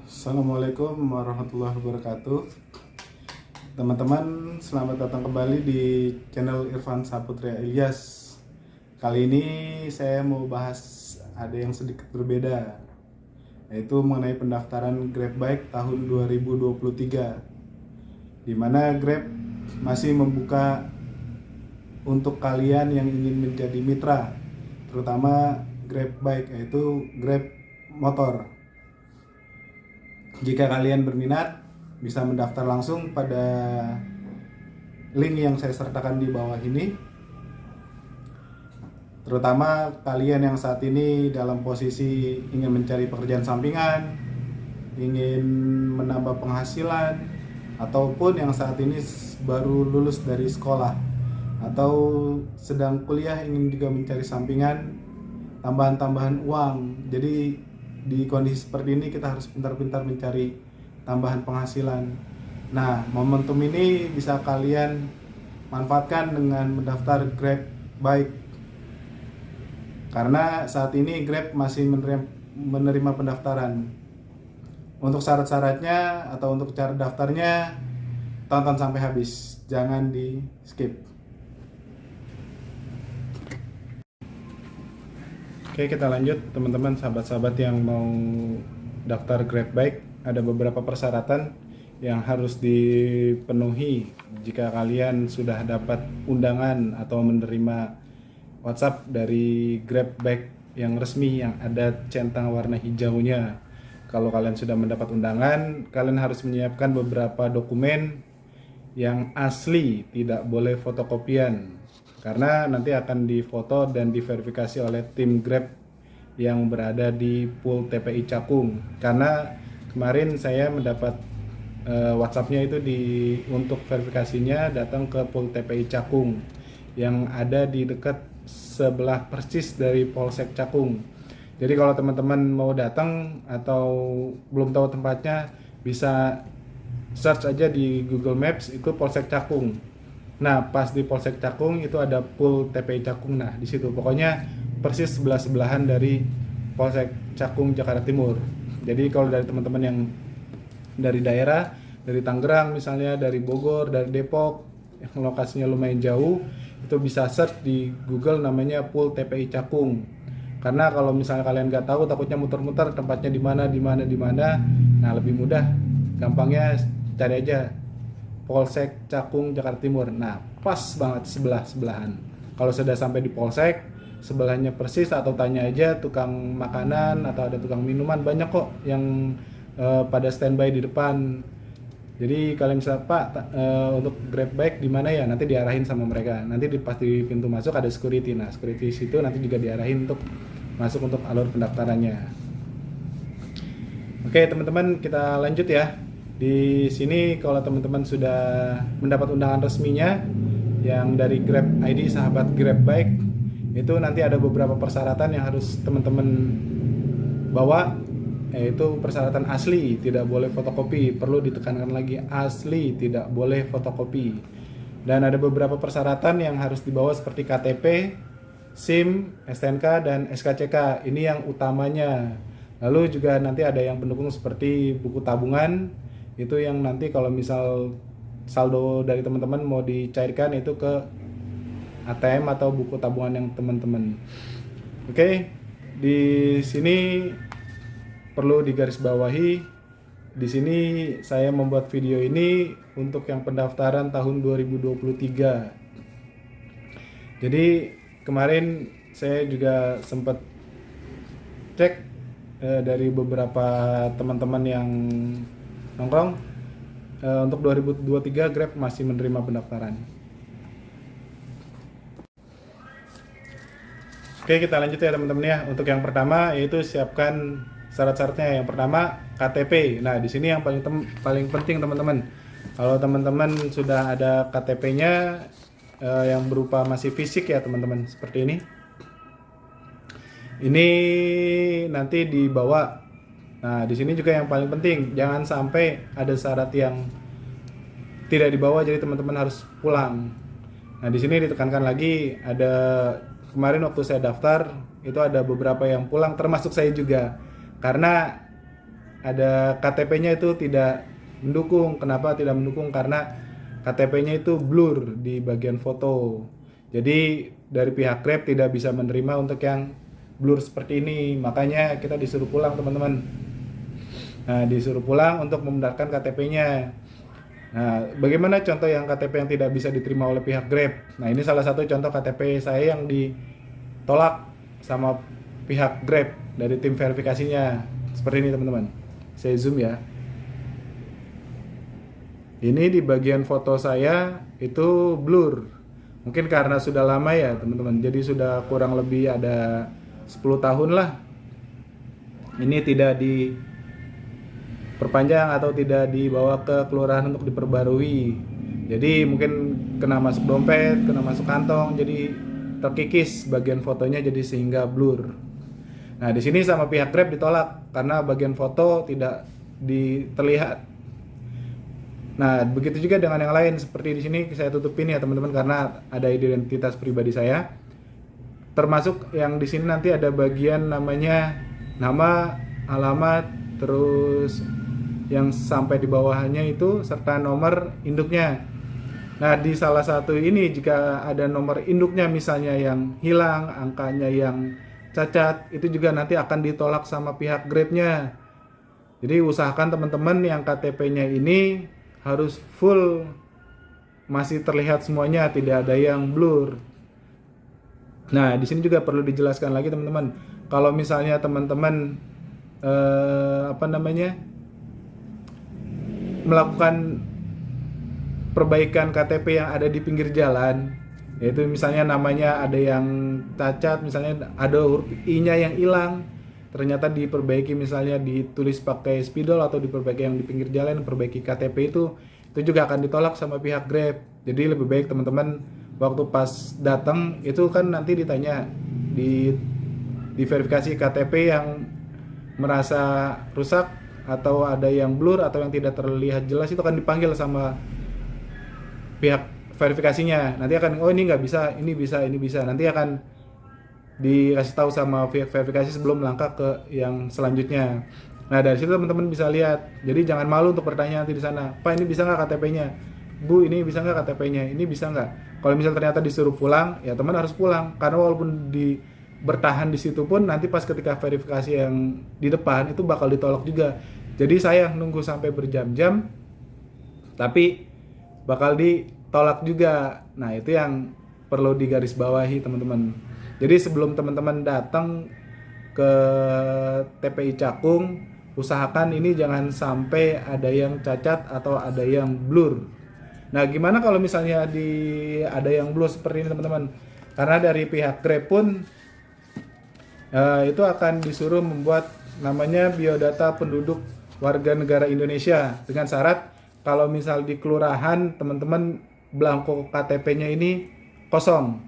Assalamualaikum warahmatullahi wabarakatuh. Teman-teman, selamat datang kembali di channel Irfan Saputria Ilyas. Kali ini saya mau bahas ada yang sedikit berbeda, yaitu mengenai pendaftaran Grab Bike tahun 2023, di mana Grab masih membuka untuk kalian yang ingin menjadi mitra, terutama Grab Bike, yaitu Grab motor. Jika kalian berminat, bisa mendaftar langsung pada link yang saya sertakan di bawah ini. Terutama kalian yang saat ini dalam posisi ingin mencari pekerjaan sampingan, ingin menambah penghasilan, ataupun yang saat ini baru lulus dari sekolah atau sedang kuliah ingin juga mencari sampingan, tambahan-tambahan uang. Jadi di kondisi seperti ini kita harus pintar-pintar mencari tambahan penghasilan. Nah, momentum ini bisa kalian manfaatkan dengan mendaftar Grab Bike, karena saat ini Grab masih menerima pendaftaran. Untuk syarat-syaratnya atau untuk cara daftarnya, tonton sampai habis, jangan di skip. Oke, kita lanjut teman-teman, sahabat-sahabat yang mau daftar Grab Bike. Ada beberapa persyaratan yang harus dipenuhi jika kalian sudah dapat undangan atau menerima WhatsApp dari Grab Bike yang resmi yang ada centang warna hijaunya. Kalau kalian sudah mendapat undangan, kalian harus menyiapkan beberapa dokumen yang asli, tidak boleh fotokopian, karena nanti akan difoto dan diverifikasi oleh tim Grab yang berada di Pool TPI Cakung. Karena kemarin saya mendapat WhatsApp-nya itu untuk verifikasinya datang ke Pool TPI Cakung yang ada di dekat sebelah persis dari Polsek Cakung. Jadi kalau teman-teman mau datang atau belum tahu tempatnya, bisa search aja di Google Maps, itu Polsek Cakung. Nah, pas di Polsek Cakung itu ada Pool TPI Cakung. Nah, di situ pokoknya persis sebelah-sebelahan dari Polsek Cakung Jakarta Timur. Jadi kalau dari teman-teman yang dari daerah, dari Tangerang misalnya, dari Bogor, dari Depok, yang lokasinya lumayan jauh, itu bisa search di Google namanya Pool TPI Cakung. Karena kalau misalnya kalian nggak tahu, takutnya muter-muter tempatnya di mana, nah lebih mudah, gampangnya cari aja Polsek Cakung Jakarta Timur. Nah, pas banget sebelah-sebelahan. Kalau sudah sampai di Polsek, sebelahnya persis, atau tanya aja tukang makanan atau ada tukang minuman, banyak kok yang pada standby di depan. Jadi kalian bisa, Pak, untuk Grab Bike di mana ya? Nanti diarahin sama mereka. Nanti pas di pintu masuk ada security. Nah, security situ nanti juga diarahin untuk masuk untuk alur pendaftarannya. Oke, teman-teman, kita lanjut ya. Di sini kalau teman-teman sudah mendapat undangan resminya yang dari Grab ID sahabat Grab Bike, itu nanti ada beberapa persyaratan yang harus teman-teman bawa, yaitu persyaratan asli, tidak boleh fotokopi. Perlu ditekankan lagi, asli, tidak boleh fotokopi. Dan ada beberapa persyaratan yang harus dibawa seperti KTP, SIM, STNK, dan SKCK. Ini yang utamanya. Lalu juga nanti ada yang pendukung seperti buku tabungan, itu yang nanti kalau misal saldo dari teman-teman mau dicairkan itu ke ATM atau buku tabungan yang teman-teman. Oke, di sini perlu digarisbawahi, di sini saya membuat video ini untuk yang pendaftaran tahun 2023. Jadi kemarin saya juga sempat cek dari beberapa teman-teman yang nongkrong, untuk 2023 Grab masih menerima pendaftaran. Oke, kita lanjut ya teman-teman ya. Untuk yang pertama yaitu siapkan syarat-syaratnya. Yang pertama KTP. Nah, di sini yang paling penting teman-teman. Kalau teman-teman sudah ada KTP-nya yang berupa masih fisik ya teman-teman, seperti ini. Ini nanti dibawa. Nah, di sini juga yang paling penting, jangan sampai ada syarat yang tidak dibawa jadi teman-teman harus pulang. Nah, di sini ditekankan lagi, ada kemarin waktu saya daftar itu ada beberapa yang pulang, termasuk saya juga. Karena ada KTP-nya itu tidak mendukung. Kenapa tidak mendukung? Karena KTP-nya itu blur di bagian foto. Jadi dari pihak Grab tidak bisa menerima untuk yang blur seperti ini. Makanya kita disuruh pulang, teman-teman. Nah, disuruh pulang untuk membenarkan KTP-nya. Nah, bagaimana contoh yang KTP yang tidak bisa diterima oleh pihak Grab? Nah, ini salah satu contoh KTP saya yang ditolak sama pihak Grab dari tim verifikasinya. Seperti ini, teman-teman. Saya zoom ya. Ini di bagian foto saya itu blur. Mungkin karena sudah lama ya, teman-teman. Jadi sudah kurang lebih ada 10 tahun lah. Ini tidak diperpanjang atau tidak dibawa ke kelurahan untuk diperbarui. Jadi mungkin kena masuk dompet, kena masuk kantong, jadi terkikis bagian fotonya jadi sehingga blur. Nah, di sini sama pihak Grab ditolak karena bagian foto tidak terlihat. Nah, begitu juga dengan yang lain. Seperti di sini saya tutupin ya, teman-teman, karena ada identitas pribadi saya. Termasuk yang di sini nanti ada bagian namanya nama, alamat, terus yang sampai di bawahnya itu serta nomor induknya. Nah, di salah satu ini jika ada nomor induknya misalnya yang hilang, angkanya yang cacat, itu juga nanti akan ditolak sama pihak Grab-nya. Jadi usahakan teman-teman yang KTP-nya ini harus full, masih terlihat semuanya, tidak ada yang blur. Nah, di sini juga perlu dijelaskan lagi, teman-teman. Kalau misalnya teman-teman melakukan perbaikan KTP yang ada di pinggir jalan, yaitu misalnya namanya ada yang cacat, misalnya ada huruf I-nya yang hilang, ternyata diperbaiki, misalnya ditulis pakai spidol atau diperbaiki yang di pinggir jalan, perbaiki KTP itu juga akan ditolak sama pihak Grab. Jadi lebih baik teman-teman waktu pas datang itu kan nanti ditanya di verifikasi KTP yang merasa rusak atau ada yang blur atau yang tidak terlihat jelas, itu akan dipanggil sama pihak verifikasinya. Nanti akan, oh ini nggak bisa, ini bisa, ini bisa. Nanti akan dikasih tahu sama pihak verifikasi sebelum melangkah ke yang selanjutnya. Nah, dari situ teman-teman bisa lihat. Jadi jangan malu untuk bertanya nanti di sana, Pak ini bisa nggak KTP-nya? Bu ini bisa nggak KTP-nya? Ini bisa nggak? Kalau misalnya ternyata disuruh pulang, ya teman harus pulang. Karena walaupun bertahan di situ pun nanti pas ketika verifikasi yang di depan itu bakal ditolak juga. Jadi sayang nunggu sampai berjam-jam, tapi bakal ditolak juga. Nah, itu yang perlu digarisbawahi, teman-teman. Jadi sebelum teman-teman datang ke TPI Cakung, usahakan ini jangan sampai ada yang cacat atau ada yang blur. Nah, gimana kalau misalnya ada yang blur seperti ini, teman-teman? Karena dari pihak Grab pun itu akan disuruh membuat namanya biodata penduduk warga negara Indonesia dengan syarat kalau misal di kelurahan teman-teman belangko KTP-nya ini kosong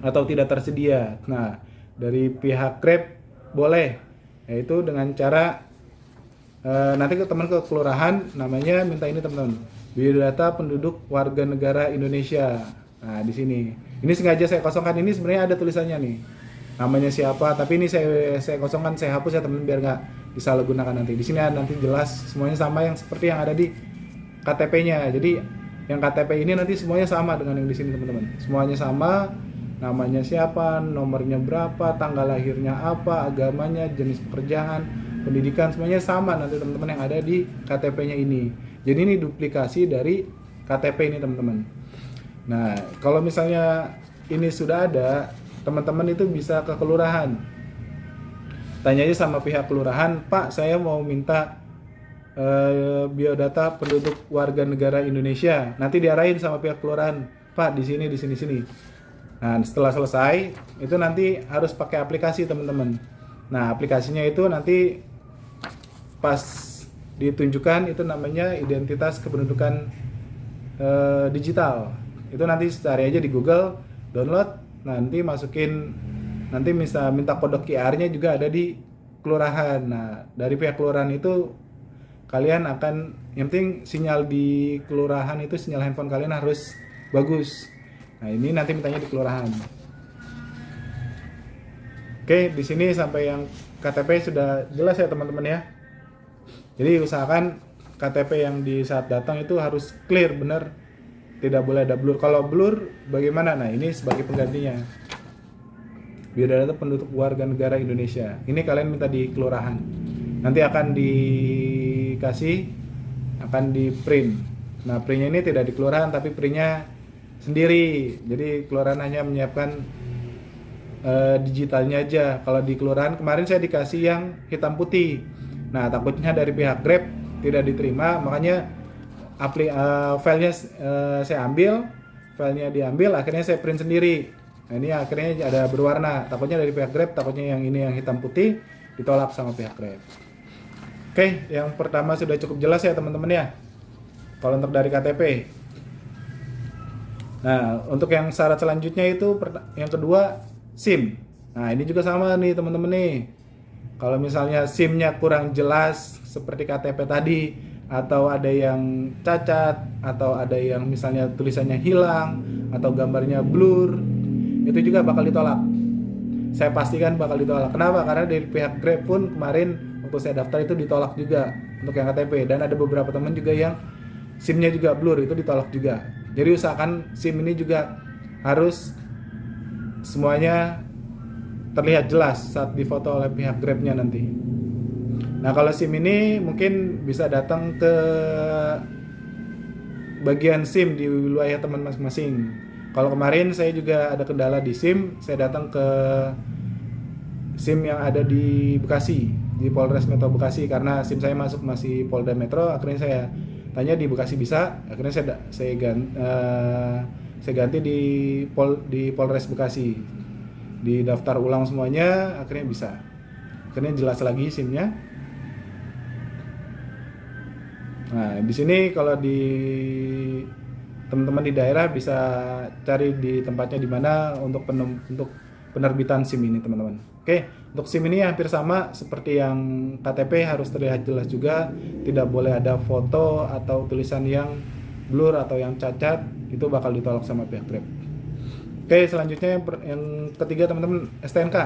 atau tidak tersedia. Nah, dari pihak Grab boleh, yaitu dengan cara nanti teman ke kelurahan, namanya minta ini, teman-teman, biodata penduduk warga negara Indonesia. Nah, di sini ini sengaja saya kosongkan, ini sebenarnya ada tulisannya nih namanya siapa, tapi ini saya kosongkan, saya hapus ya teman-teman biar nggak disalahgunakan nanti. Di sini nanti jelas semuanya sama yang seperti yang ada di KTP-nya. Jadi yang KTP ini nanti semuanya sama dengan yang di sini, teman-teman. Semuanya sama, namanya siapa, nomornya berapa, tanggal lahirnya apa, agamanya, jenis pekerjaan, pendidikan, semuanya sama nanti teman-teman yang ada di KTP-nya ini. Jadi ini duplikasi dari KTP ini, teman-teman. Nah, kalau misalnya ini sudah ada, teman-teman itu bisa ke kelurahan. Tanya aja sama pihak kelurahan, Pak, saya mau minta biodata penduduk warga negara Indonesia. Nanti diarahin sama pihak kelurahan, Pak, di sini, di sini, sini. Nah, setelah selesai, itu nanti harus pakai aplikasi, teman-teman. Nah, aplikasinya itu nanti pas ditunjukkan itu namanya identitas kependudukan digital. Itu nanti cari aja di Google, download, nanti masukin, nanti minta kode QR-nya juga ada di kelurahan. Nah, dari pihak kelurahan itu kalian akan, yang penting sinyal di kelurahan itu, sinyal handphone kalian harus bagus. Nah, ini nanti mintanya di kelurahan. Oke, di sini sampai yang KTP sudah jelas ya, teman-teman ya. Jadi usahakan KTP yang di saat datang itu harus clear bener, tidak boleh ada blur. Kalau blur bagaimana? Nah ini sebagai penggantinya. Biodata penduduk warga negara Indonesia. Ini kalian minta di kelurahan. Nanti akan dikasih, akan di print. Nah printnya ini tidak di kelurahan tapi printnya sendiri. Jadi kelurahan hanya menyiapkan digitalnya aja. Kalau di kelurahan kemarin saya dikasih yang hitam putih. Nah takutnya dari pihak Grab tidak diterima, makanya filenya saya ambil, filenya diambil, akhirnya saya print sendiri. Nah ini akhirnya ada berwarna. Takutnya dari pihak Grab, takutnya yang ini yang hitam putih ditolak sama pihak Grab. Oke, yang pertama sudah cukup jelas ya teman-teman ya. Kalau untuk dari KTP. Nah, untuk yang syarat selanjutnya itu yang kedua SIM. Nah, ini juga sama nih teman-teman nih. Kalau misalnya SIM-nya kurang jelas seperti KTP tadi, atau ada yang cacat, atau ada yang misalnya tulisannya hilang, atau gambarnya blur, itu juga bakal ditolak. Saya pastikan bakal ditolak. Kenapa? Karena dari pihak Grab pun kemarin waktu saya daftar itu ditolak juga untuk yang KTP, dan ada beberapa teman juga yang SIM-nya juga blur, itu ditolak juga. Jadi usahakan SIM ini juga harus semuanya terlihat jelas saat difoto oleh pihak Grab-nya nanti. Nah kalau SIM ini mungkin bisa datang ke bagian SIM di wilayah teman masing-masing. Kalau kemarin saya juga ada kendala di SIM, saya datang ke SIM yang ada di Bekasi, di Polres Metro Bekasi, karena SIM saya masuk masih Polda Metro. Akhirnya saya tanya di Bekasi bisa, akhirnya saya ganti di Polres Bekasi, di daftar ulang semuanya, akhirnya bisa, akhirnya jelas lagi SIM-nya. Nah di sini kalau di teman-teman di daerah bisa cari di tempatnya di mana untuk penerbitan SIM ini teman-teman. Oke, untuk SIM ini hampir sama seperti yang KTP, harus terlihat jelas juga, tidak boleh ada foto atau tulisan yang blur atau yang cacat, itu bakal ditolak sama pihak Grab. Oke, selanjutnya yang ketiga teman-teman, STNK.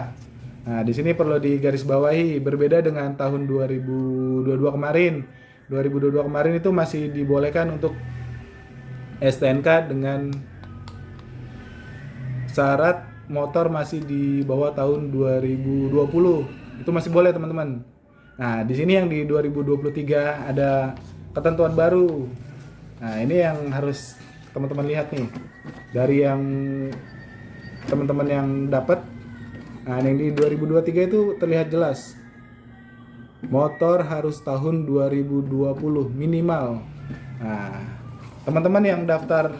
Nah, di sini perlu digarisbawahi, berbeda dengan tahun 2022 kemarin. 2022 kemarin itu masih dibolehkan untuk STNK dengan syarat motor masih di bawah tahun 2020. Itu masih boleh, teman-teman. Nah, di sini yang di 2023 ada ketentuan baru. Nah, ini yang harus teman-teman lihat nih. Dari yang teman-teman yang dapat. Nah, yang di 2023 itu terlihat jelas. Motor harus tahun 2020 minimal. Nah, teman-teman yang daftar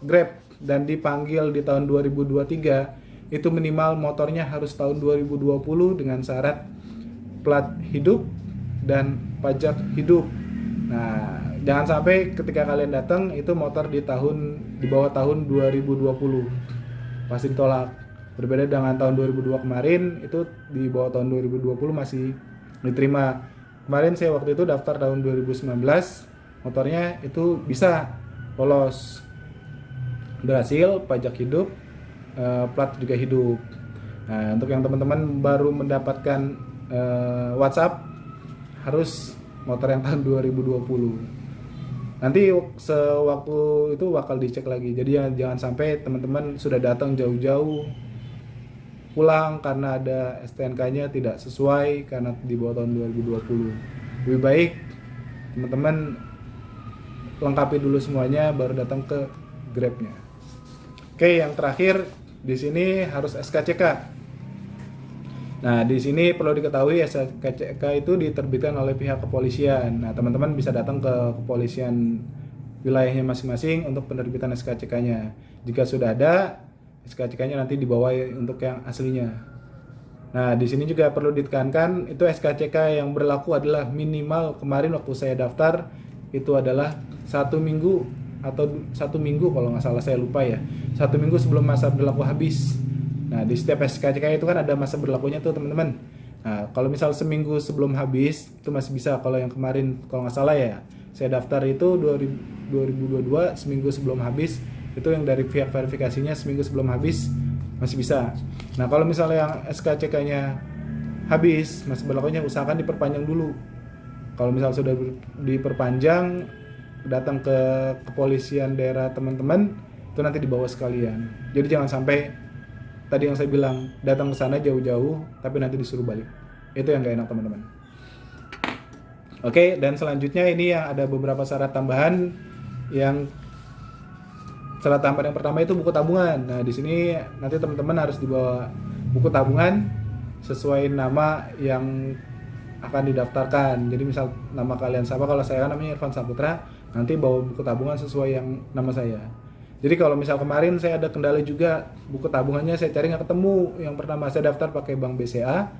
Grab dan dipanggil di tahun 2023 itu minimal motornya harus tahun 2020 dengan syarat plat hidup dan pajak hidup. Nah, jangan sampai ketika kalian datang itu motor di bawah tahun 2020 pasti ditolak. Berbeda dengan tahun 2002 kemarin, itu di bawah tahun 2020 masih diterima. Kemarin saya waktu itu daftar tahun 2019, motornya itu bisa lolos, berhasil, pajak hidup, plat juga hidup. Nah, untuk yang teman-teman baru mendapatkan WhatsApp, harus motor yang tahun 2020. Nanti sewaktu itu bakal dicek lagi. Jadi jangan sampai teman-teman sudah datang jauh-jauh, pulang karena ada STNK-nya tidak sesuai karena di bawah tahun 2020. Lebih baik teman-teman lengkapi dulu semuanya baru datang ke Grab-nya. Oke, yang terakhir di sini harus SKCK. Nah, di sini perlu diketahui SKCK itu diterbitkan oleh pihak kepolisian. Nah, teman-teman bisa datang ke kepolisian wilayahnya masing-masing untuk penerbitan SKCK-nya. Jika sudah ada, SKCK-nya nanti dibawa untuk yang aslinya. Nah, di sini juga perlu ditekankan itu SKCK yang berlaku adalah minimal, kemarin waktu saya daftar itu adalah 1 minggu atau 1 minggu kalau nggak salah, saya lupa ya. 1 minggu sebelum masa berlaku habis. Nah, di setiap SKCK itu kan ada masa berlakunya tuh teman-teman. Nah, kalau misal seminggu sebelum habis itu masih bisa. Kalau yang kemarin kalau nggak salah ya, saya daftar itu 2022 seminggu sebelum habis. Itu yang dari pihak verifikasinya seminggu sebelum habis masih bisa. Nah, kalau misalnya yang SKCK-nya habis, masih berlakunya, usahakan diperpanjang dulu. Kalau misal sudah diperpanjang, datang ke kepolisian daerah teman-teman, itu nanti dibawa sekalian. Jadi jangan sampai tadi yang saya bilang, datang ke sana jauh-jauh tapi nanti disuruh balik. Itu yang gak enak teman-teman. Oke, dan selanjutnya ini yang ada beberapa syarat tambahan. Yang syarat tambahan yang pertama itu buku tabungan. Nah, di sini nanti teman-teman harus dibawa buku tabungan sesuai nama yang akan didaftarkan. Jadi misal nama kalian siapa, kalau saya kan namanya Irfan Saputra, nanti bawa buku tabungan sesuai yang nama saya. Jadi kalau misal kemarin saya ada kendala juga, buku tabungannya saya cari nggak ketemu. Yang pertama saya daftar pakai Bank BCA,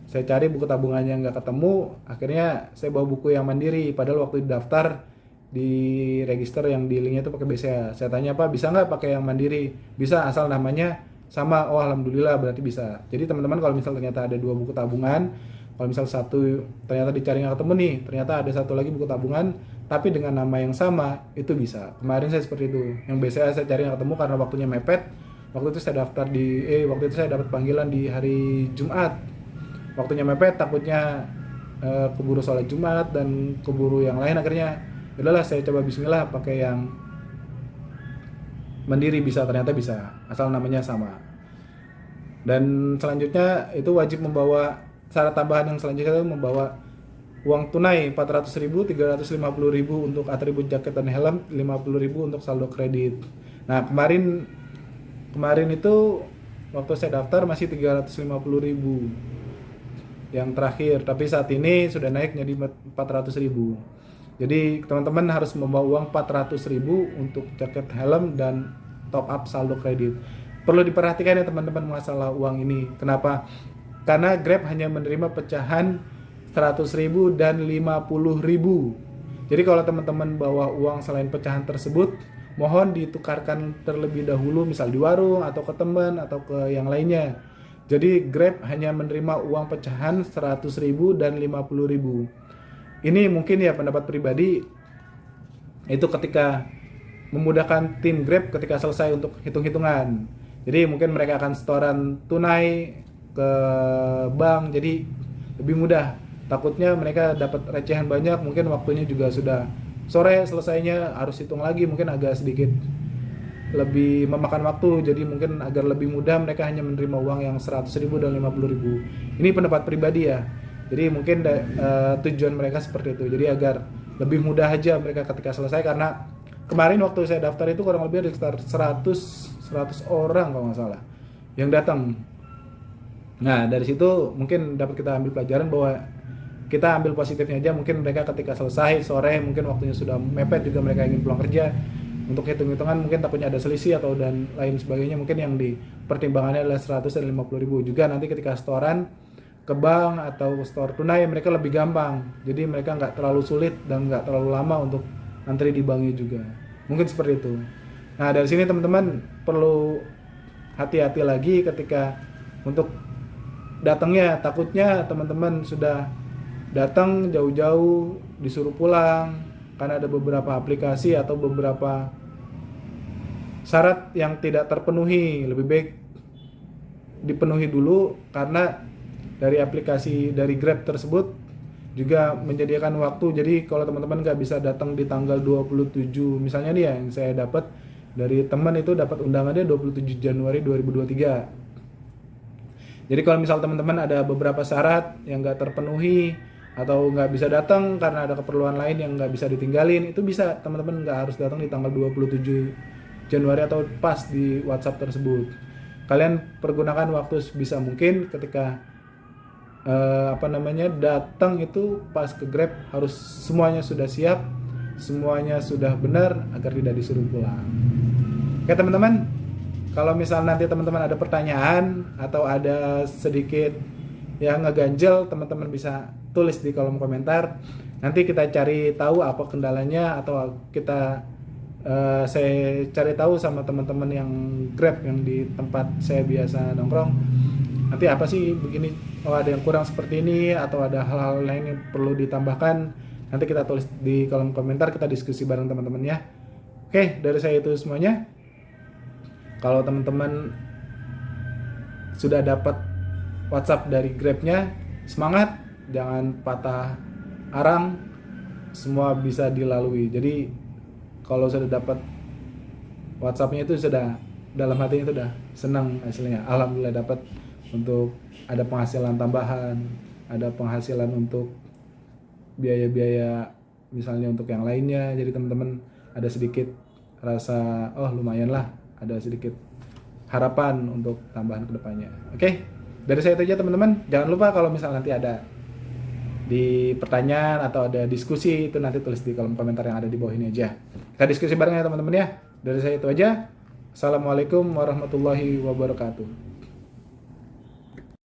saya cari buku tabungannya nggak ketemu, akhirnya saya bawa buku yang mandiri. Padahal waktu daftar di register yang di linknya itu pakai BCA. Saya tanya, Pak bisa nggak pakai yang mandiri? Bisa, asal namanya sama. Oh alhamdulillah, berarti bisa. Jadi teman-teman kalau misal ternyata ada 2 buku tabungan, kalau misal satu ternyata dicari nggak ketemu nih, ternyata ada satu lagi buku tabungan tapi dengan nama yang sama, itu bisa. Kemarin saya seperti itu. Yang BCA saya cari nggak ketemu karena waktunya mepet. Waktu itu saya daftar waktu itu saya dapat panggilan di hari Jumat. Waktunya mepet, takutnya keburu sholat Jumat dan keburu yang lain, akhirnya udahlah saya coba bismillah pakai yang mandiri. Bisa, ternyata bisa, asal namanya sama. Dan selanjutnya itu wajib membawa syarat tambahan yang selanjutnya itu membawa uang tunai 400.000, 350.000 untuk atribut jaket dan helm, 50.000 untuk saldo kredit. Nah kemarin itu waktu saya daftar masih 350.000 yang terakhir, tapi saat ini sudah naik jadi 400.000. Jadi teman-teman harus membawa uang 400.000 untuk jaket helm dan top up saldo kredit. Perlu diperhatikan ya teman-teman masalah uang ini. Kenapa? Karena Grab hanya menerima pecahan 100.000 dan 50.000. Jadi kalau teman-teman bawa uang selain pecahan tersebut, mohon ditukarkan terlebih dahulu, misal di warung atau ke teman atau ke yang lainnya. Jadi Grab hanya menerima uang pecahan 100.000 dan 50.000. Ini mungkin ya pendapat pribadi, itu ketika memudahkan tim Grab ketika selesai untuk hitung-hitungan. Jadi mungkin mereka akan setoran tunai ke bank, jadi lebih mudah. Takutnya mereka dapat recehan banyak, mungkin waktunya juga sudah sore selesainya, harus hitung lagi, mungkin agak sedikit lebih memakan waktu. Jadi mungkin agar lebih mudah mereka hanya menerima uang yang 100.000 dan 50.000. Ini pendapat pribadi ya. Jadi mungkin tujuan mereka seperti itu. Jadi agar lebih mudah aja mereka ketika selesai, karena kemarin waktu saya daftar itu kurang lebih ada sekitar 100 orang kalau nggak salah yang datang. Nah dari situ mungkin dapat kita ambil pelajaran bahwa kita ambil positifnya aja. Mungkin mereka ketika selesai sore, mungkin waktunya sudah mepet, juga mereka ingin pulang kerja, untuk hitung-hitungan mungkin takutnya ada selisih atau dan lain sebagainya. Mungkin yang dipertimbangannya adalah 100 dan 50.000. Juga nanti ketika setoran ke bank atau store tunai, mereka lebih gampang. Jadi mereka nggak terlalu sulit dan nggak terlalu lama untuk antri di banknya juga. Mungkin seperti itu. Nah dari sini teman-teman perlu hati-hati lagi ketika untuk datangnya. Takutnya teman-teman sudah datang jauh-jauh disuruh pulang karena ada beberapa aplikasi atau beberapa syarat yang tidak terpenuhi. Lebih baik dipenuhi dulu, karena dari aplikasi dari Grab tersebut juga menyediakan waktu. Jadi kalau teman-teman nggak bisa datang di tanggal 27, misalnya nih ya, yang saya dapat dari teman itu dapat undangannya 27 Januari 2023. Jadi kalau misal teman-teman ada beberapa syarat yang nggak terpenuhi atau nggak bisa datang karena ada keperluan lain yang nggak bisa ditinggalin, itu bisa teman-teman nggak harus datang di tanggal 27 Januari atau pas di WhatsApp tersebut. Kalian pergunakan waktu sebisa mungkin ketika datang itu pas ke Grab, harus semuanya sudah siap, semuanya sudah benar agar tidak disuruh pulang. Oke teman-teman, kalau misal nanti teman-teman ada pertanyaan atau ada sedikit yang ngeganjel, teman-teman bisa tulis di kolom komentar. Nanti kita cari tahu apa kendalanya, atau saya cari tahu sama teman-teman yang Grab yang di tempat saya biasa nongkrong. Nanti apa sih begini, ada yang kurang seperti ini, atau ada hal-hal lain yang perlu ditambahkan, nanti kita tulis di kolom komentar, kita diskusi bareng teman-teman ya. Oke, dari saya itu semuanya. Kalau teman-teman sudah dapat WhatsApp dari Grab-nya, semangat, jangan patah arang, semua bisa dilalui. Jadi kalau sudah dapat WhatsApp-nya itu sudah dalam hatinya itu udah senang hasilnya. Alhamdulillah dapat untuk ada penghasilan tambahan, ada penghasilan untuk biaya-biaya misalnya untuk yang lainnya. Jadi teman-teman ada sedikit rasa oh lumayan lah, ada sedikit harapan untuk tambahan kedepannya. Oke, dari saya itu aja teman-teman. Jangan lupa kalau misalnya nanti ada di pertanyaan atau ada diskusi itu nanti tulis di kolom komentar yang ada di bawah ini aja. Kita diskusi bareng ya teman-teman ya. Dari saya itu aja. Assalamualaikum warahmatullahi wabarakatuh.